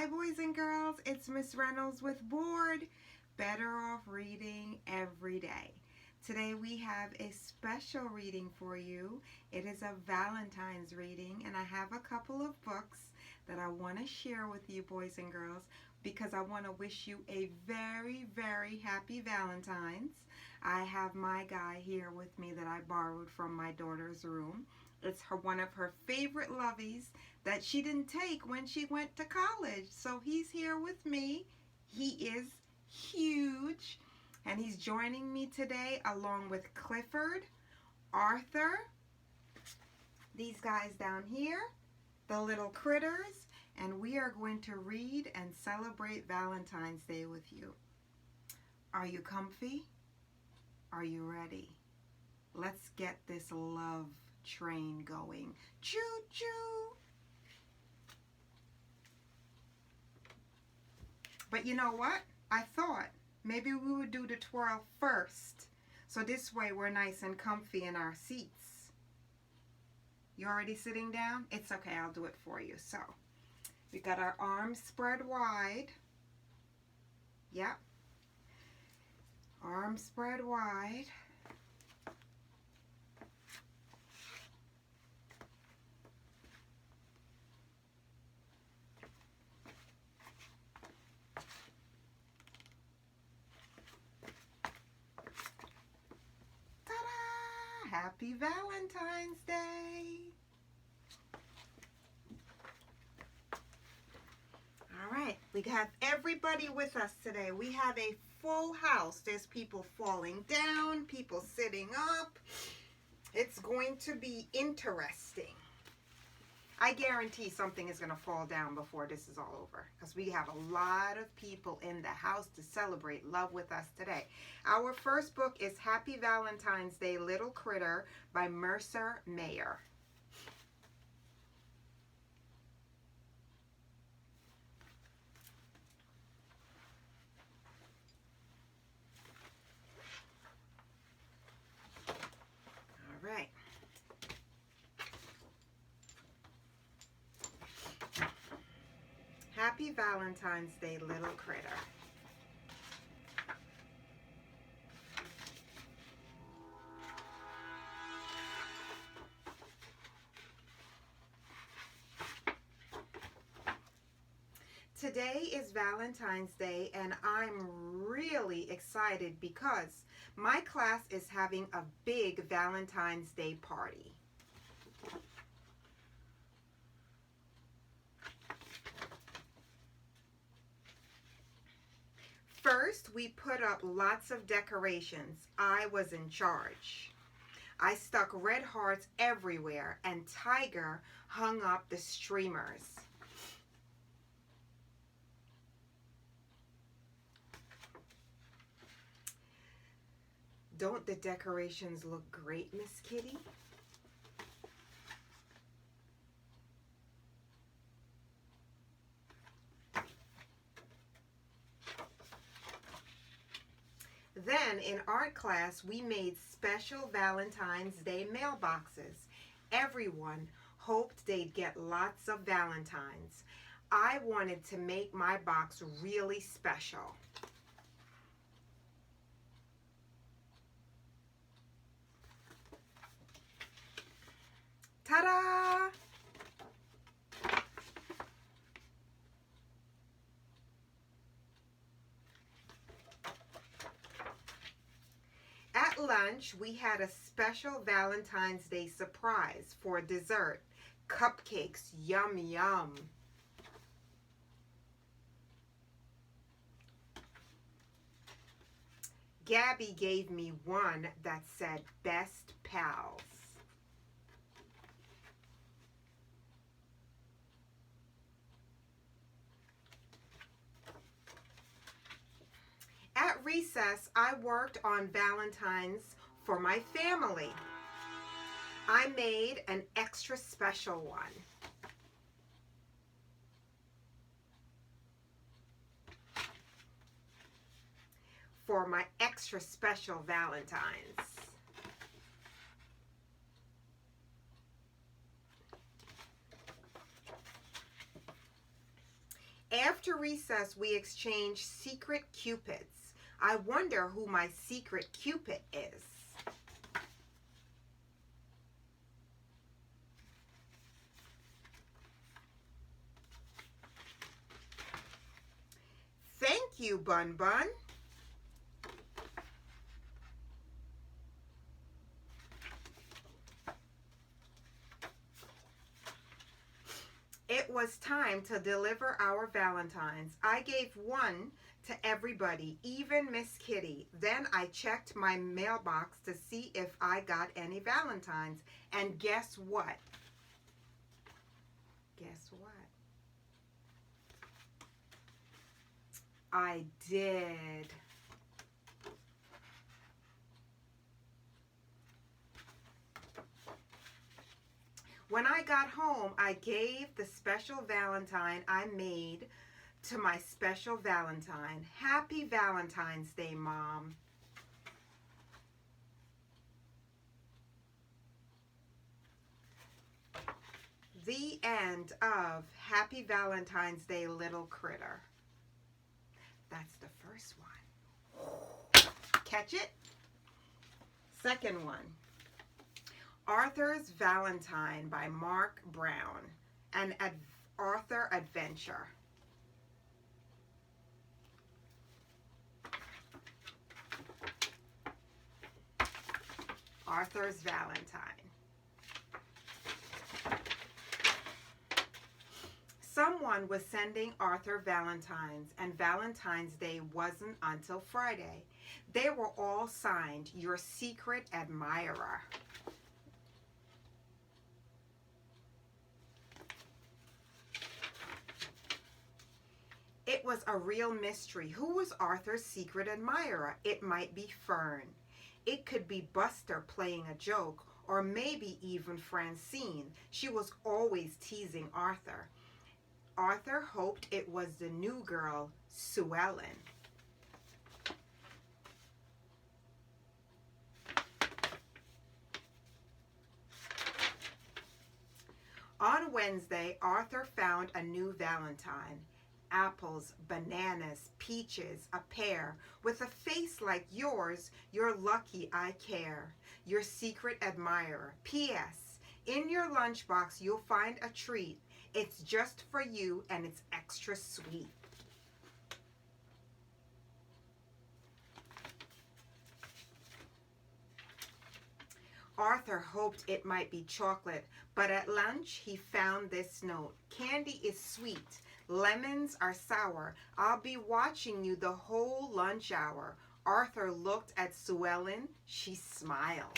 Hi boys and girls, it's Miss Reynolds with B.O.R.E.D Better Off Reading Every Day. Today we have a special reading for you. It is a Valentine's reading, and I have a couple of books that I want to share with you boys and girls because I want to wish you a very, very happy Valentine's. I have my guy here with me that I borrowed from my daughter's room. It's one of her favorite lovies that she didn't take when she went to college. So he's here with me. He is huge, and he's joining me today along with Clifford, Arthur, these guys down here, the little critters, and we are going to read and celebrate Valentine's Day with you. Are you comfy? Are you ready? Let's get this love train going. Choo-choo! But you know what? I thought maybe we would do the twirl first. So this way we're nice and comfy in our seats. You already sitting down? It's okay, I'll do it for you. So, we got our arms spread wide. Yep. Arms spread wide. Happy Valentine's Day! All right, we have everybody with us today. We have a full house. There's people falling down, people sitting up. It's going to be interesting. I guarantee something is going to fall down before this is all over because we have a lot of people in the house to celebrate love with us today. Our first book is Happy Valentine's Day Little Critter by Mercer Mayer. All right. Happy Valentine's Day, Little Critter. Today is Valentine's Day, and I'm really excited because my class is having a big Valentine's Day party. First, we put up lots of decorations. I was in charge. I stuck red hearts everywhere, and Tiger hung up the streamers. Don't the decorations look great, Miss Kitty? Then in art class, we made special Valentine's Day mailboxes. Everyone hoped they'd get lots of Valentines. I wanted to make my box really special. Ta-da! At lunch, we had a special Valentine's Day surprise for dessert. Cupcakes, yum yum. Gabby gave me one that said Best Pals. At recess, I worked on Valentines for my family. I made an extra special one. For my extra special Valentines. After recess, we exchange secret cupids. I wonder who my secret cupid is. Thank you, Bun Bun. It was time to deliver our Valentines. I gave one to everybody, even Miss Kitty. Then I checked my mailbox to see if I got any Valentines. And guess what? Guess what? I did. When I got home, I gave the special Valentine I made to my special Valentine. Happy Valentine's Day, Mom. The end of Happy Valentine's Day, Little Critter. That's the first one. Catch it? Second one. Arthur's Valentine by Mark Brown. An Arthur adventure. Arthur's Valentine. Someone was sending Arthur Valentines, and Valentine's Day wasn't until Friday. They were all signed, Your Secret Admirer. It was a real mystery. Who was Arthur's secret admirer? It might be Fern. It could be Buster playing a joke, or maybe even Francine. She was always teasing Arthur. Arthur hoped it was the new girl, Sue Ellen. On Wednesday, Arthur found a new Valentine. Apples, bananas, peaches, a pear. With a face like yours, you're lucky I care. Your secret admirer. P.S. In your lunchbox, you'll find a treat. It's just for you and it's extra sweet. Arthur hoped it might be chocolate, but at lunch he found this note. Candy is sweet. Lemons are sour. I'll be watching you the whole lunch hour. Arthur looked at Sue Ellen. She smiled.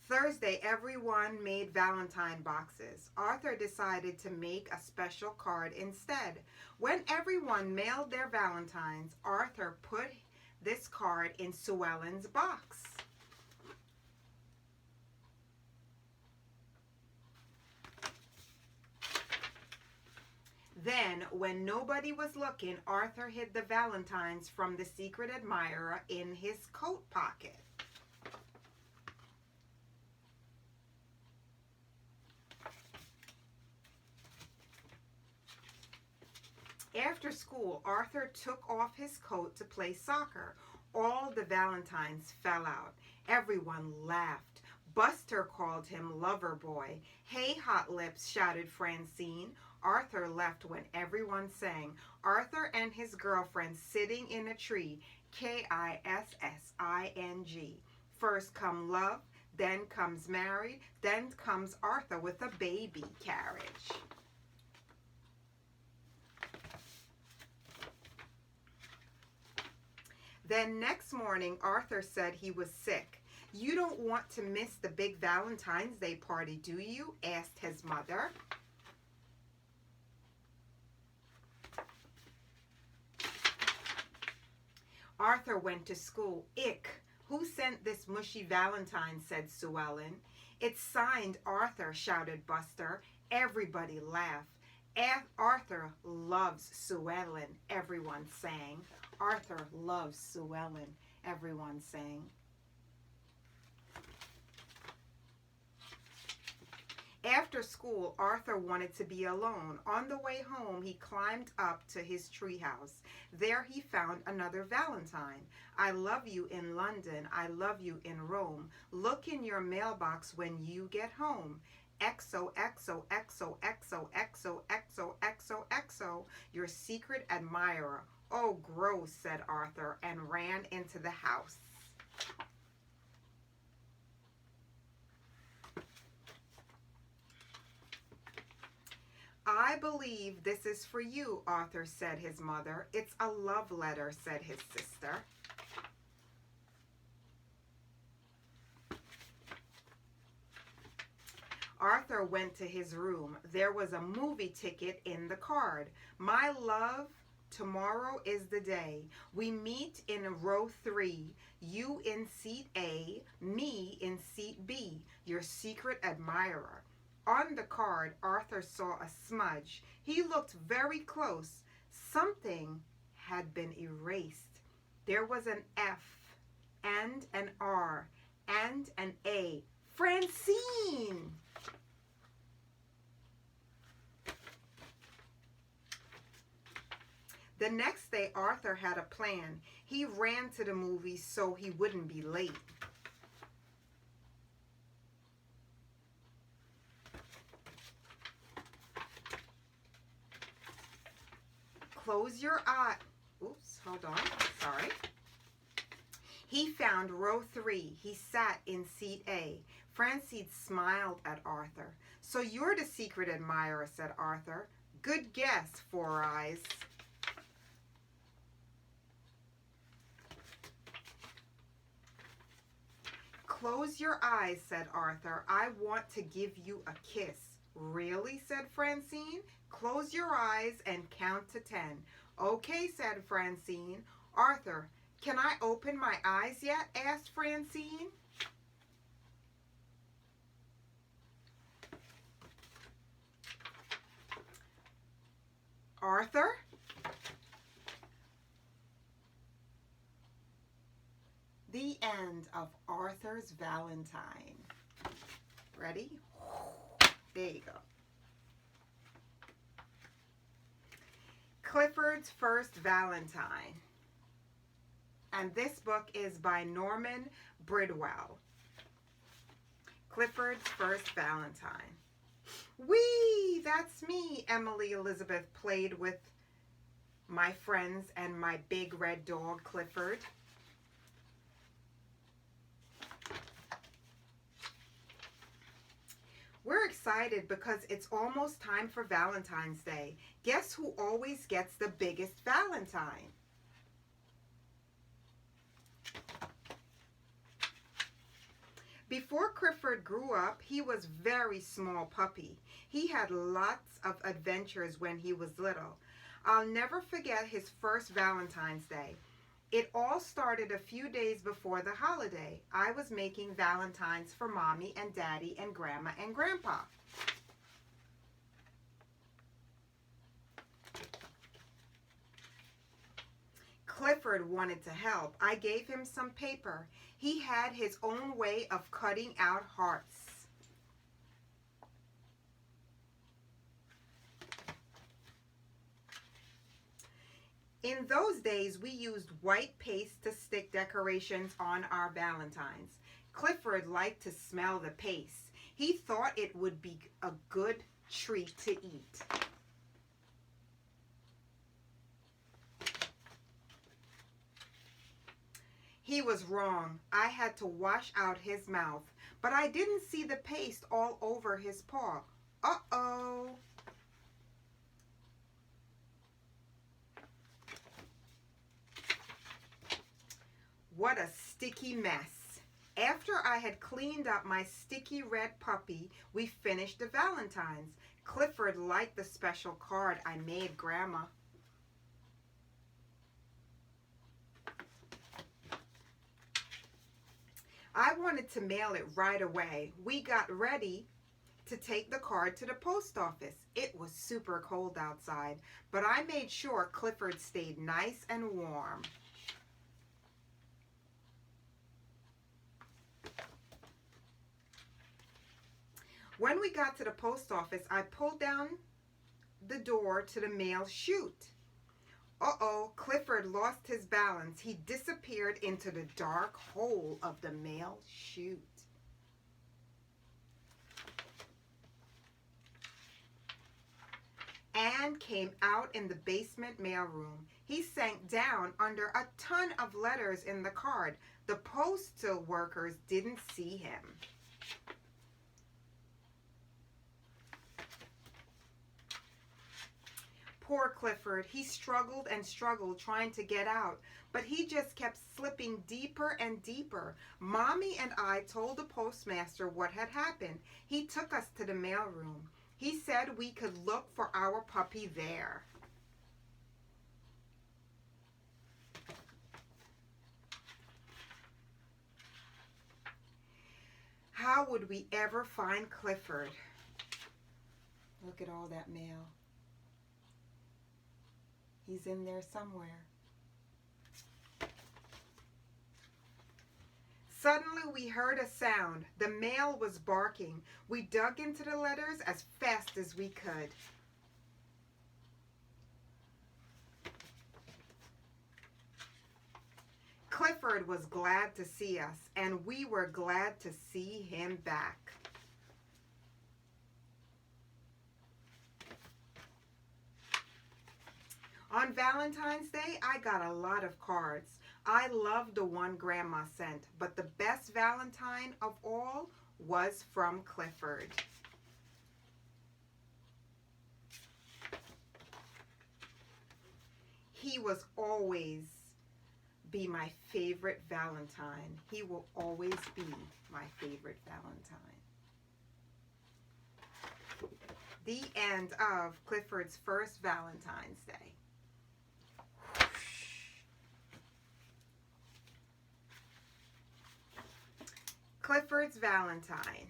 Thursday, everyone made Valentine boxes. Arthur decided to make a special card instead. When everyone mailed their Valentines, Arthur put this card in Sue Ellen's box. Then, when nobody was looking, Arthur hid the Valentines from the secret admirer in his coat pocket. After school, Arthur took off his coat to play soccer. All the Valentines fell out. Everyone laughed. Buster called him Lover Boy. Hey, Hot Lips, shouted Francine. Arthur left when everyone sang. Arthur and his girlfriend sitting in a tree. Kissing. First come love, then comes married, then comes Arthur with a baby carriage. Then next morning, Arthur said he was sick. You don't want to miss the big Valentine's Day party, do you? Asked his mother. Arthur went to school. Ick. Who sent this mushy Valentine, said Sue Ellen. It's signed Arthur, shouted Buster. Everybody laughed. Arthur loves Sue Ellen, everyone sang. Arthur loves Sue Ellen, everyone sang. school, Arthur wanted to be alone. On the way home, he climbed up to his treehouse. There he found another Valentine. I love you in London. I love you in Rome. Look in your mailbox when you get home. XOXOXOXOXOXOXOXO, your secret admirer. Oh, gross, said Arthur, and ran into the house. I believe this is for you, Arthur, said his mother. It's a love letter, said his sister. Arthur went to his room. There was a movie ticket in the card. My love, tomorrow is the day. We meet in row 3. You in seat A, me in seat B, your secret admirer. On the card, Arthur saw a smudge. He looked very close. Something had been erased. There was an F and an R and an A. Francine! The next day, Arthur had a plan. He ran to the movies so he wouldn't be late. Close your eye. Oops, hold on. Sorry. He found row 3. He sat in seat A. Francine smiled at Arthur. So you're the secret admirer, said Arthur. Good guess, Four Eyes. Close your eyes, said Arthur. I want to give you a kiss. Really, said Francine. Close your eyes and count to 10. Okay, said Francine. Arthur, can I open my eyes yet? Asked Francine. Arthur? The end of Arthur's Valentine. Ready? There you go. Clifford's First Valentine. And this book is by Norman Bridwell. Clifford's First Valentine. Whee! That's me, Emily Elizabeth played with my friends and my big red dog, Clifford. We're excited because it's almost time for Valentine's Day. Guess who always gets the biggest Valentine? Before Clifford grew up, he was a very small puppy. He had lots of adventures when he was little. I'll never forget his first Valentine's Day. It all started a few days before the holiday. I was making Valentines for Mommy and Daddy and Grandma and Grandpa. Clifford wanted to help. I gave him some paper. He had his own way of cutting out hearts. In those days, we used white paste to stick decorations on our Valentines. Clifford liked to smell the paste. He thought it would be a good treat to eat. He was wrong. I had to wash out his mouth, but I didn't see the paste all over his paw. Uh-oh. What a sticky mess. After I had cleaned up my sticky red puppy, we finished the Valentines. Clifford liked the special card I made Grandma. I wanted to mail it right away. We got ready to take the card to the post office. It was super cold outside, but I made sure Clifford stayed nice and warm. When we got to the post office, I pulled down the door to the mail chute. Uh-oh, Clifford lost his balance. He disappeared into the dark hole of the mail chute. Anne came out in the basement mailroom. He sank down under a ton of letters in the card. The postal workers didn't see him. Poor Clifford. He struggled and struggled trying to get out, but he just kept slipping deeper and deeper. Mommy and I told the postmaster what had happened. He took us to the mailroom. He said we could look for our puppy there. How would we ever find Clifford? Look at all that mail. He's in there somewhere. Suddenly we heard a sound. The mail was barking. We dug into the letters as fast as we could. Clifford was glad to see us, and we were glad to see him back. On Valentine's Day, I got a lot of cards. I loved the one Grandma sent, but the best Valentine of all was from Clifford. He was always be my favorite Valentine. He will always be my favorite Valentine. The end of Clifford's first Valentine's Day. Clifford's Valentine.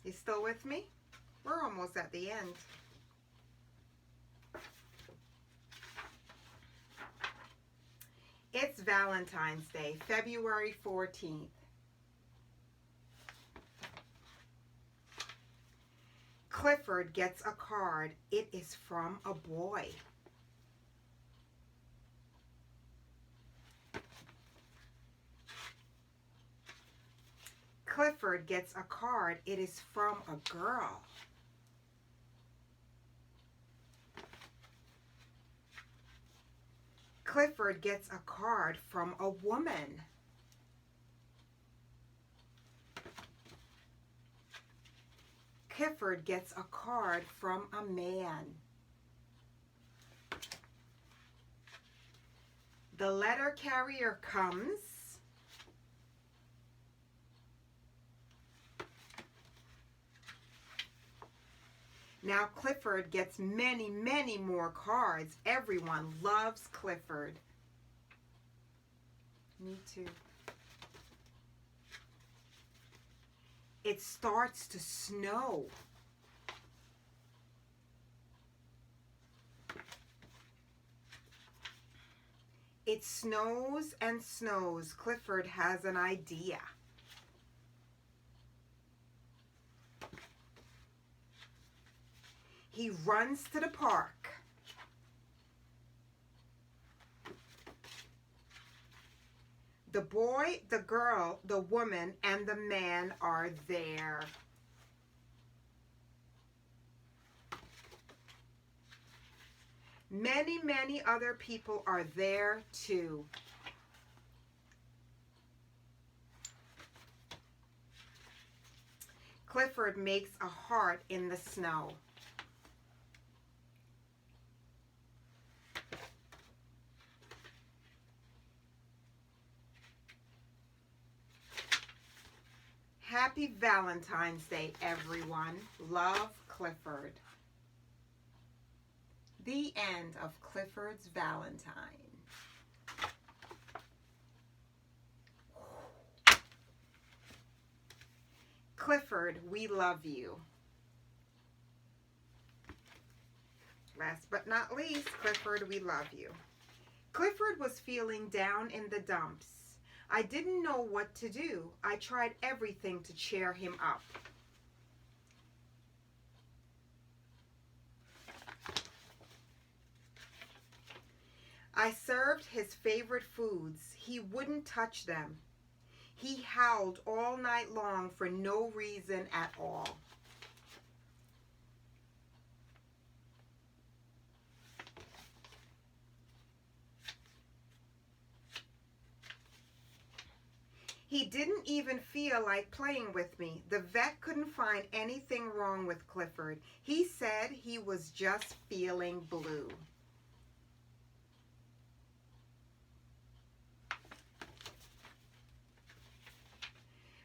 You still with me? We're almost at the end. It's Valentine's Day, February 14th. Clifford gets a card. It is from a boy. Clifford gets a card. It is from a girl. Clifford gets a card from a woman. Clifford gets a card from a man. The letter carrier comes. Now Clifford gets many, many more cards. Everyone loves Clifford. Me too. It starts to snow. It snows and snows. Clifford has an idea. He runs to the park. The boy, the girl, the woman, and the man are there. Many, many other people are there too. Clifford makes a heart in the snow. Happy Valentine's Day, everyone. Love, Clifford. The end of Clifford's Valentine. Clifford, we love you. Last but not least, Clifford, we love you. Clifford was feeling down in the dumps. I didn't know what to do. I tried everything to cheer him up. I served his favorite foods. He wouldn't touch them. He howled all night long for no reason at all. He didn't even feel like playing with me. The vet couldn't find anything wrong with Clifford. He said he was just feeling blue.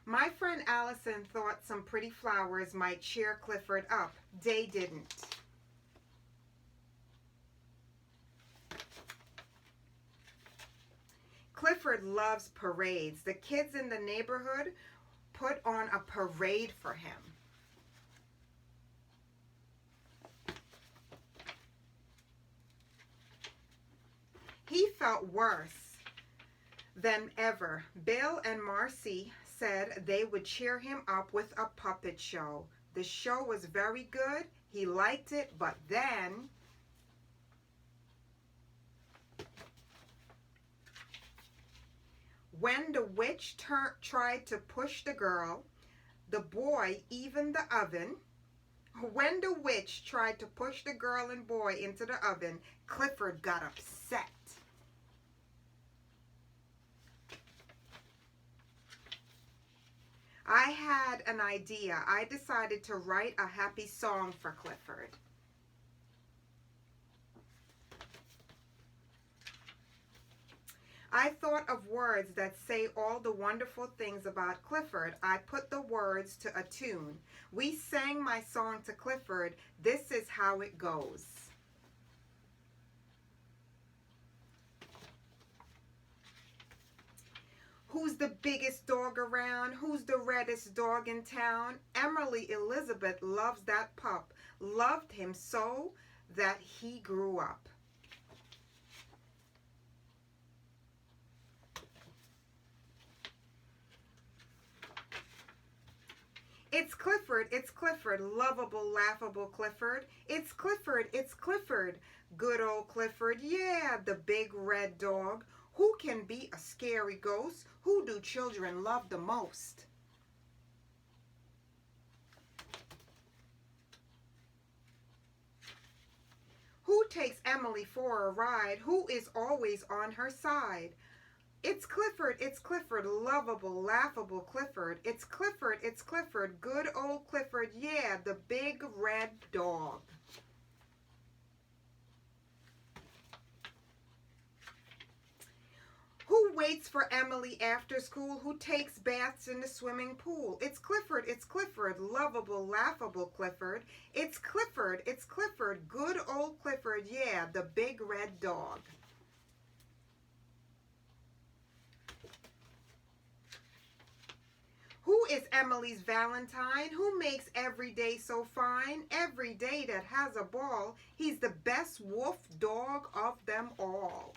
My friend Allison thought some pretty flowers might cheer Clifford up. They didn't. Clifford loves parades. The kids in the neighborhood put on a parade for him. He felt worse than ever. Bill and Marcy said they would cheer him up with a puppet show. The show was very good. He liked it, but then when the witch tried to push the girl, the boy, even the oven, when the witch tried to push the girl and boy into the oven, Clifford got upset. I had an idea. I decided to write a happy song for Clifford. I thought of words that say all the wonderful things about Clifford. I put the words to a tune. We sang my song to Clifford. This is how it goes. Who's the biggest dog around? Who's the reddest dog in town? Emily Elizabeth loves that pup. Loved him so that he grew up. It's Clifford, lovable, laughable Clifford. It's Clifford, good old Clifford, yeah, the big red dog. Who can be a scary ghost? Who do children love the most? Who takes Emily for a ride? Who is always on her side? It's Clifford, lovable, laughable Clifford. It's Clifford, good old Clifford, yeah, the big red dog. Who waits for Emily after school? Who takes baths in the swimming pool? It's Clifford, lovable, laughable Clifford. It's Clifford, good old Clifford, yeah, the big red dog. Who is Emily's Valentine? Who makes every day so fine? Every day that has a ball. He's the best wolf dog of them all.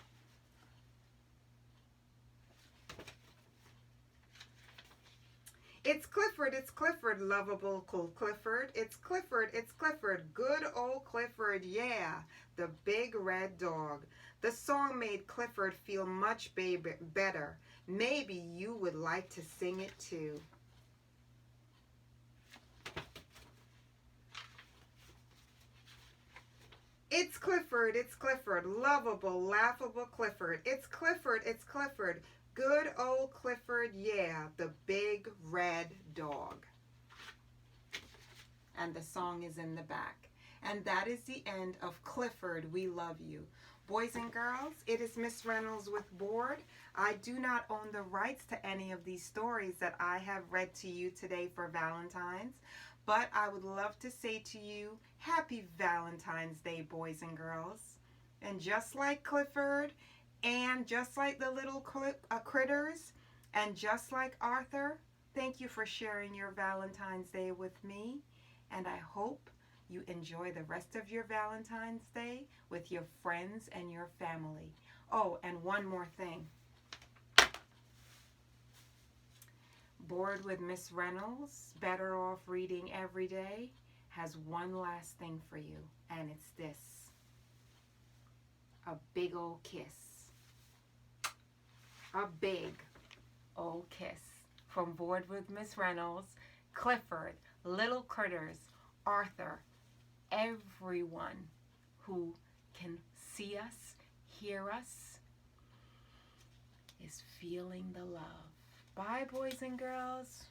It's Clifford, lovable Clifford. It's Clifford, good old Clifford, yeah, the big red dog. The song made Clifford feel much better. Maybe you would like to sing it too. It's Clifford, lovable, laughable Clifford. It's Clifford, good old Clifford, yeah, the big red dog. And the song is in the back. And that is the end of Clifford, We Love You. Boys and girls, it is Miss Reynolds with B.O.R.E.D. I do not own the rights to any of these stories that I have read to you today for Valentine's, but I would love to say to you, Happy Valentine's Day, boys and girls. And just like Clifford, and just like the little critters, and just like Arthur, thank you for sharing your Valentine's Day with me. And I hope you enjoy the rest of your Valentine's Day with your friends and your family. Oh, and one more thing. Bored with Miss Reynolds, Better Off Reading Every Day, has one last thing for you, and it's this. A big old kiss. A big old kiss. From Bored with Miss Reynolds, Clifford, Little Critters, Arthur, everyone who can see us, hear us, is feeling the love. Bye, boys and girls.